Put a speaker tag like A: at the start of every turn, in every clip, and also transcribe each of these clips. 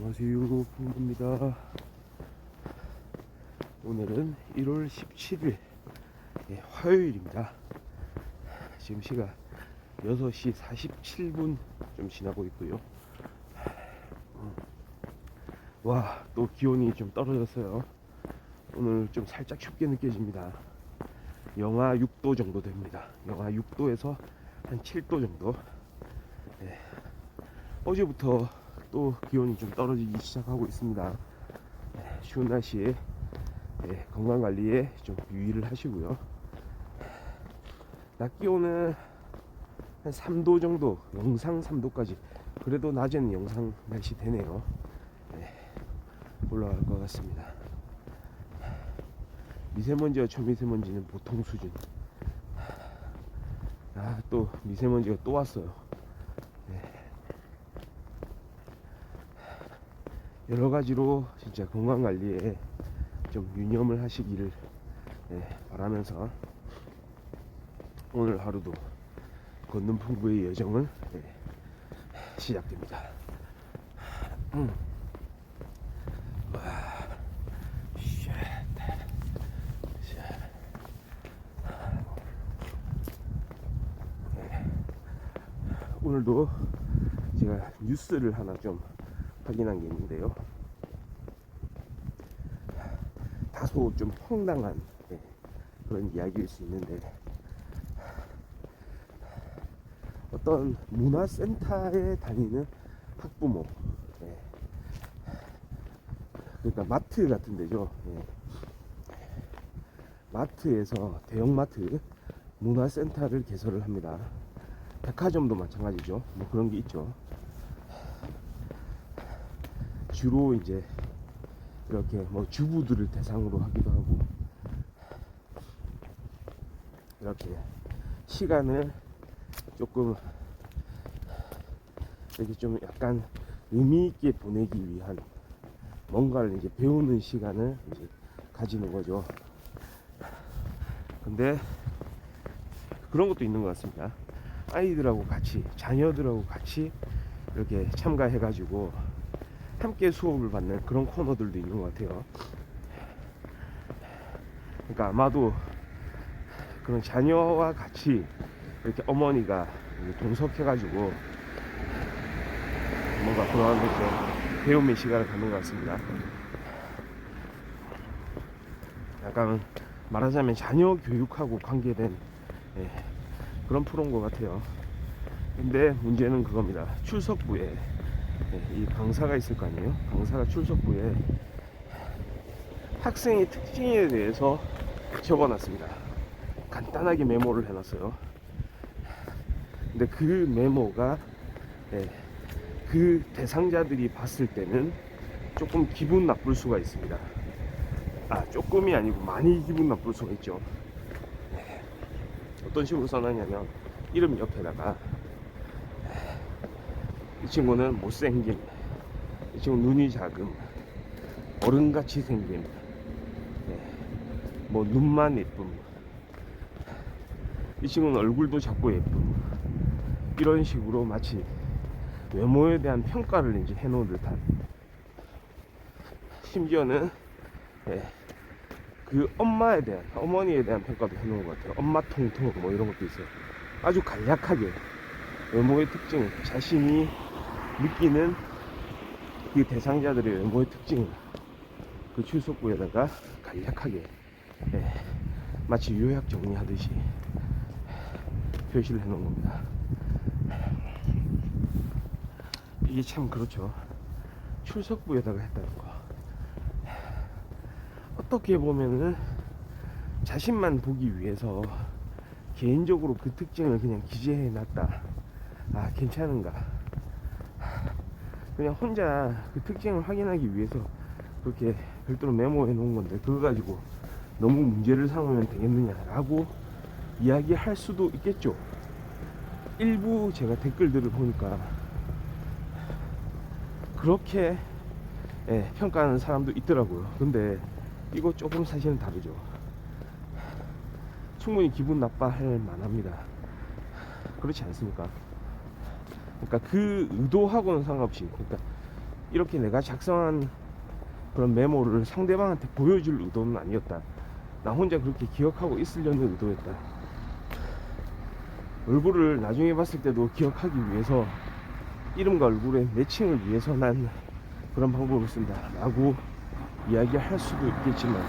A: 안녕하세요, 풍부입니다. 오늘은 1월 17일 화요일입니다. 지금 시각 6시 47분 좀 지나고 있고요. 와, 또 기온이 좀 떨어졌어요. 오늘 좀 살짝 춥게 느껴집니다. 영하 6도 정도 됩니다. 영하 6도에서 한 7도 정도. 어제부터 또 기온이 좀 떨어지기 시작하고 있습니다. 추운 날씨에 건강관리에 좀 유의를 하시고요. 낮 기온은 한 3도 정도, 영상 3도까지, 그래도 낮에는 영상 날씨 되네요. 올라갈 것 같습니다. 미세먼지와 초미세먼지는 보통 수준. 또 미세먼지가 또 왔어요. 여러 가지로 진짜 건강 관리에 좀 유념을 하시기를 바라면서 오늘 하루도 걷는 풍부의 여정은 시작됩니다. 오늘도 제가 뉴스를 하나 좀 확인한 게 있는데요. 다소 좀 황당한 그런 이야기일 수 있는데, 어떤 문화센터에 다니는 학부모, 그러니까 마트 같은 데죠. 마트에서, 대형마트 문화센터를 개설을 합니다. 백화점도 마찬가지죠. 뭐 그런 게 있죠. 주로 이제 이렇게 뭐 주부들을 대상으로 하기도 하고, 이렇게 시간을 조금 이렇게 좀 약간 의미 있게 보내기 위한 뭔가를 이제 배우는 시간을 이제 가지는 거죠. 근데 그런 것도 있는 것 같습니다. 아이들하고 같이, 자녀들하고 같이 이렇게 참가해 가지고 함께 수업을 받는 그런 코너들도 있는 것 같아요. 그러니까 아마도 그런 자녀와 같이 이렇게 어머니가 동석해 가지고 뭔가 그런 이제 배움의 시간을 갖는 것 같습니다. 약간 말하자면 자녀 교육하고 관계된 그런 프로인 것 같아요. 근데 문제는 그겁니다. 출석부에 이 강사가 있을 거 아니에요. 강사가 출석부에 학생의 특징에 대해서 적어놨습니다. 간단하게 메모를 해놨어요. 근데 그 메모가 그 대상자들이 봤을 때는 조금 기분 나쁠 수가 있습니다. 조금이 아니고 많이 기분 나쁠 수가 있죠. 어떤 식으로 써놨냐면, 이름 옆에다가 이 친구는 못생김, 이 친구 눈이 작음, 어른같이 생김, 뭐 눈만 예쁨, 이 친구는 얼굴도 작고 예쁨, 이런 식으로 마치 외모에 대한 평가를 이제 해놓은 듯한, 심지어는 그 엄마에 대한, 어머니에 대한 평가도 해놓은 것 같아요. 엄마 통통 뭐 이런 것도 있어요. 아주 간략하게 외모의 특징, 자신이 느끼는 그 대상자들의 외모의 특징을 그 출석부에다가 간략하게 마치 요약 정리하듯이 표시를 해놓은 겁니다. 이게 참 그렇죠. 출석부에다가 했다는 거, 어떻게 보면은 자신만 보기 위해서 개인적으로 그 특징을 그냥 기재해 놨다. 괜찮은가, 그냥 혼자 그 특징을 확인하기 위해서 그렇게 별도로 메모해 놓은 건데, 그거 가지고 너무 문제를 삼으면 되겠느냐라고 이야기할 수도 있겠죠. 일부 제가 댓글들을 보니까 그렇게 평가하는 사람도 있더라고요. 근데 이거 조금 사실은 다르죠. 충분히 기분 나빠할 만합니다. 그렇지 않습니까? 그러니까 그 의도하고는 상관없이, 그러니까 이렇게 내가 작성한 그런 메모를 상대방한테 보여줄 의도는 아니었다. 나 혼자 그렇게 기억하고 있으려는 의도였다. 얼굴을 나중에 봤을 때도 기억하기 위해서, 이름과 얼굴의 매칭을 위해서 난 그런 방법을 쓴다 라고 이야기할 수도 있겠지만,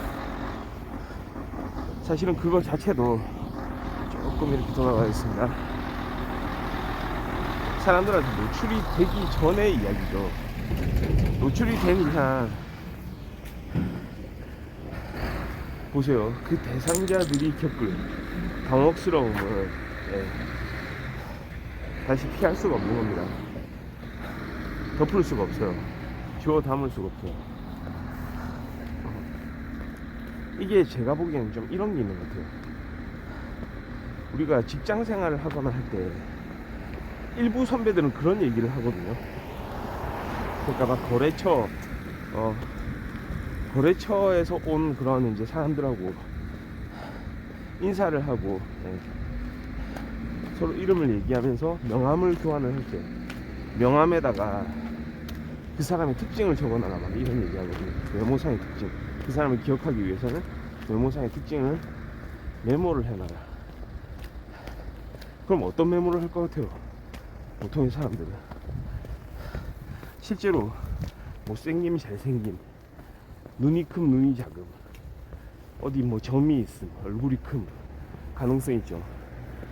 A: 사실은 그거 자체도 조금 이렇게 돌아가겠습니다. 사람들한테 노출이 되기 전의 이야기죠. 노출이 된 이상 보세요. 그 대상자들이 겪을 당혹스러움을 다시 피할 수가 없는 겁니다. 덮을 수가 없어요. 지워 담을 수가 없어요. 이게 제가 보기에는 좀 이런 게 있는 것 같아요. 우리가 직장 생활을 하거나 할 때 일부 선배들은 그런 얘기를 하거든요. 그러니까 막 거래처에서 온 그런 이제 사람들하고 인사를 하고 서로 이름을 얘기하면서 명함을 교환을 할 때 명함에다가 그 사람의 특징을 적어놔라, 막 이런 얘기하거든요. 외모상의 특징, 그 사람을 기억하기 위해서는 외모상의 특징을 메모를 해놔라. 그럼 어떤 메모를 할 것 같아요? 보통의 사람들은 실제로 못생김, 잘생김, 눈이 큼, 눈이 작음, 어디 뭐 점이 있음, 얼굴이 큼, 가능성 있죠.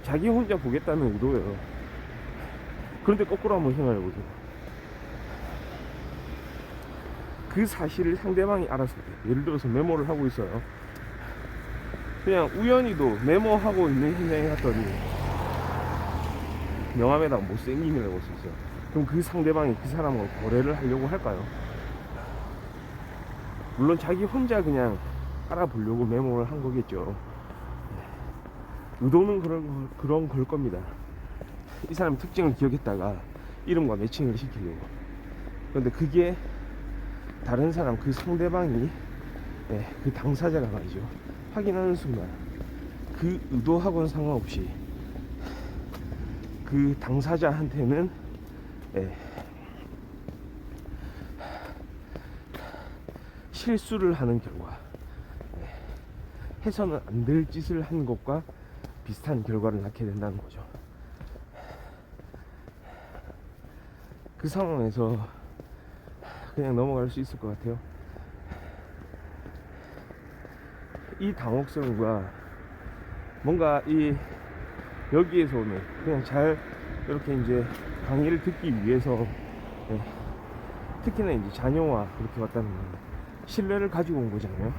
A: 자기 혼자 보겠다는 의도예요. 그런데 거꾸로 한번 생각해보세요. 그 사실을 상대방이 알았을 때, 예를 들어서 메모를 하고 있어요. 그냥 우연히도 메모하고 있는 현장에 갔더니 명함에다가 못생김이라고 써 있어요. 그럼 그 상대방이 그 사람하고 거래를 하려고 할까요? 물론 자기 혼자 그냥 알아보려고 메모를 한 거겠죠. 의도는 그런 걸 겁니다. 이 사람의 특징을 기억했다가 이름과 매칭을 시키려고. 그런데 그게 다른 사람, 그 상대방이 그 당사자가 말이죠, 확인하는 순간 그 의도하고는 상관없이 그 당사자한테는 실수를 하는 결과, 해서는 안 될 짓을 한 것과 비슷한 결과를 낳게 된다는 거죠. 그 상황에서 그냥 넘어갈 수 있을 것 같아요. 이 당혹성과 뭔가 여기에서 오는, 그냥 잘 이렇게 이제 강의를 듣기 위해서 특히나 이제 자녀와 그렇게 왔다는 건 신뢰를 가지고 온 거잖아요.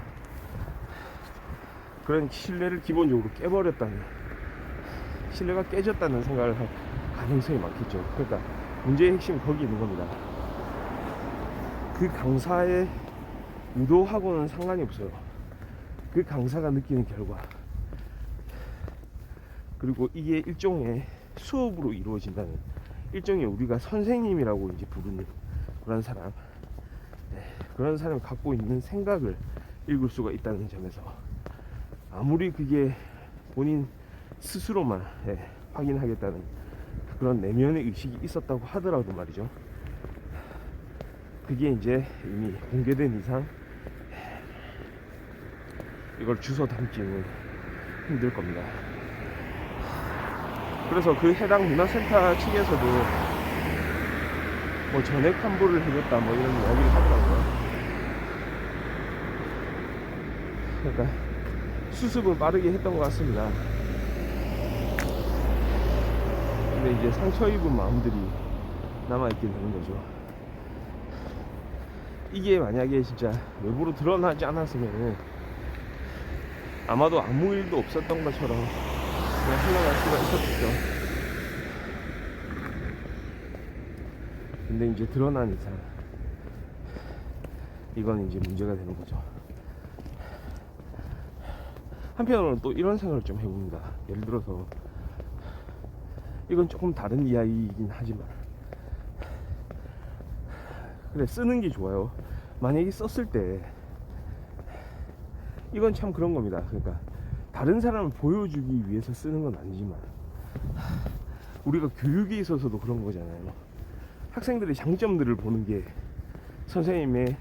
A: 그런 신뢰를 기본적으로 깨버렸다는, 신뢰가 깨졌다는 생각을 할 가능성이 많겠죠. 그러니까 문제의 핵심은 거기 있는 겁니다. 그 강사의 의도하고는 상관이 없어요. 그 강사가 느끼는 결과, 그리고 이게 일종의 수업으로 이루어진다는, 일종의 우리가 선생님이라고 이제 부르는 그런 사람, 그런 사람이 갖고 있는 생각을 읽을 수가 있다는 점에서, 아무리 그게 본인 스스로만 확인하겠다는 그런 내면의 의식이 있었다고 하더라도 말이죠, 그게 이제 이미 공개된 이상 이걸 주워 담기는 힘들 겁니다. 그래서 그 해당 문화센터 측에서도 뭐 전액 환불을 해줬다 뭐 이런 이야기를 하더라고요. 그러니까 수습은 빠르게 했던 것 같습니다. 근데 이제 상처 입은 마음들이 남아있게 되는 거죠. 이게 만약에 진짜 외부로 드러나지 않았으면 아마도 아무 일도 없었던 것처럼 그냥 흘러갈 수가 있었겠죠. 근데 이제 드러난 이상 이건 이제 문제가 되는 거죠. 한편으로는 또 이런 생각을 좀 해봅니다. 예를 들어서 이건 조금 다른 이야기이긴 하지만, 그래, 쓰는 게 좋아요. 만약에 썼을 때 이건 참 그런 겁니다. 그러니까 다른 사람을 보여주기 위해서 쓰는 건 아니지만, 우리가 교육에 있어서도 그런 거잖아요. 학생들의 장점들을 보는 게 선생님의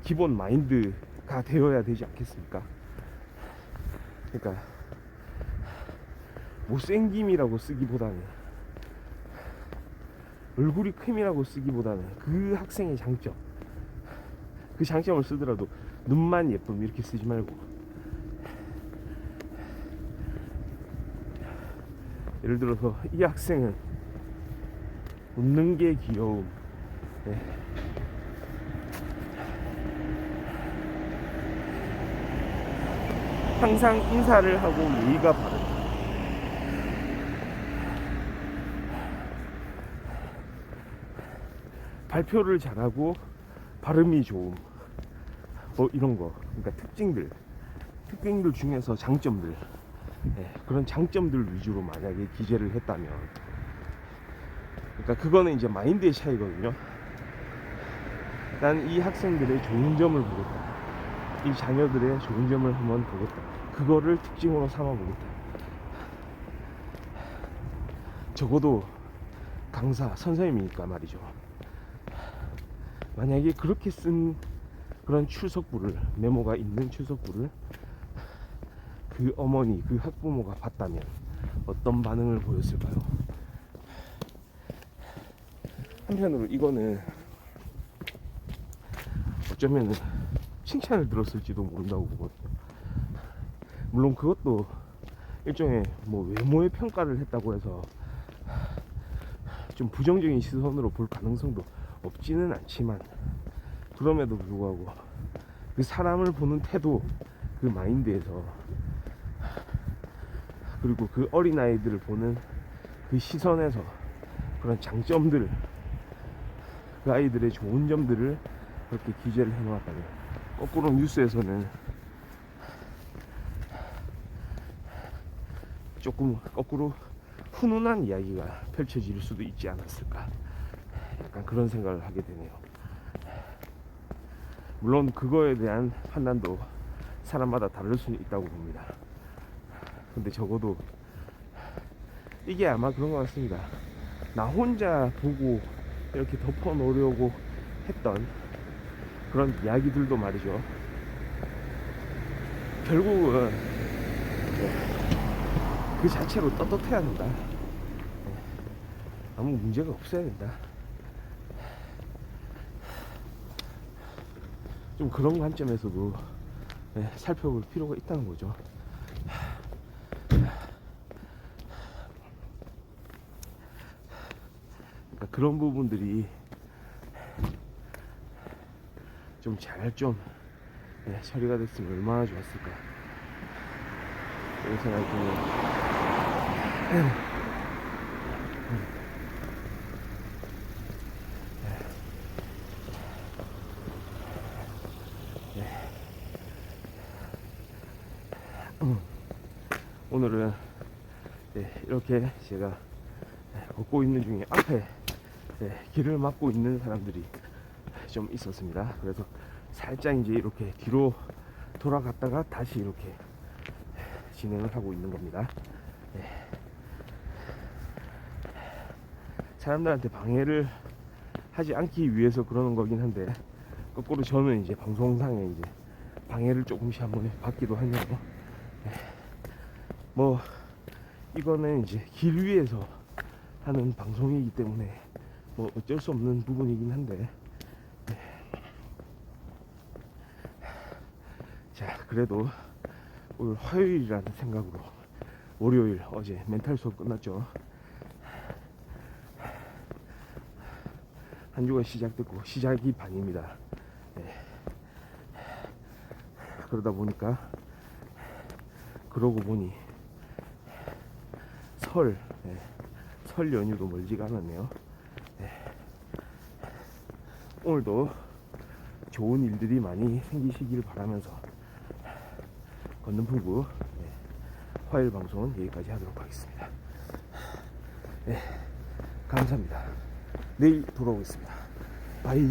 A: 기본 마인드가 되어야 되지 않겠습니까? 그러니까 못생김이라고 쓰기보다는, 얼굴이 큼이라고 쓰기보다는 그 학생의 장점, 그 장점을 쓰더라도 눈만 예쁨 이렇게 쓰지 말고, 예를 들어서 이 학생은 웃는 게 귀여움, 네. 항상 인사를 하고 예의가 바른, 발표를 잘하고 발음이 좋음, 뭐 이런 거. 그러니까 특징들 중에서 장점들, 네, 그런 장점들 위주로 만약에 기재를 했다면, 그러니까 그거는 이제 마인드의 차이거든요. 난 이 학생들의 좋은 점을 보겠다, 이 자녀들의 좋은 점을 한번 보겠다, 그거를 특징으로 삼아 보겠다. 적어도 강사, 선생님이니까 말이죠. 만약에 그렇게 쓴 그런 출석부를, 메모가 있는 출석부를 그 어머니, 그 학부모가 봤다면 어떤 반응을 보였을까요? 한편으로 이거는 어쩌면 칭찬을 들었을지도 모른다고 보거든요. 물론 그것도 일종의 뭐 외모의 평가를 했다고 해서 좀 부정적인 시선으로 볼 가능성도 없지는 않지만, 그럼에도 불구하고 그 사람을 보는 태도, 그 마인드에서, 그리고 그 어린아이들을 보는 그 시선에서 그런 장점들, 그 아이들의 좋은 점들을 그렇게 기재를 해놓았다면, 거꾸로 뉴스에서는 조금 거꾸로 훈훈한 이야기가 펼쳐질 수도 있지 않았을까, 약간 그런 생각을 하게 되네요. 물론 그거에 대한 판단도 사람마다 다를 수는 있다고 봅니다. 근데 적어도 이게 아마 그런 것 같습니다. 나 혼자 보고 이렇게 덮어 놓으려고 했던 그런 이야기들도 말이죠, 결국은 그 자체로 떳떳해야 된다, 아무 문제가 없어야 된다, 좀 그런 관점에서도 살펴볼 필요가 있다는 거죠. 그러니까 그런 부분들이 좀 잘 처리가 됐으면 얼마나 좋았을까, 이런 생각이 드네요. 오늘은 이렇게 제가 걷고 있는 중에 앞에 길을 막고 있는 사람들이 좀 있었습니다. 그래서 살짝 이제 이렇게 뒤로 돌아갔다가 다시 이렇게 진행을 하고 있는 겁니다. 사람들한테 방해를 하지 않기 위해서 그러는 거긴 한데, 거꾸로 저는 이제 방송상에 이제 방해를 조금씩 한번 받기도 하네요. 뭐 이거는 이제 길 위에서 하는 방송이기 때문에 뭐 어쩔 수 없는 부분이긴 한데, 자, 그래도 오늘 화요일이라는 생각으로, 월요일 어제 멘탈 수업 끝났죠. 한 주가 시작됐고 시작이 반입니다. 그러다 보니까, 그러고 보니 설 연휴도 멀지가 않았네요. 오늘도 좋은 일들이 많이 생기시길 바라면서 걷는풍부 화요일 방송은 여기까지 하도록 하겠습니다. 감사합니다. 내일 돌아오겠습니다. 바이.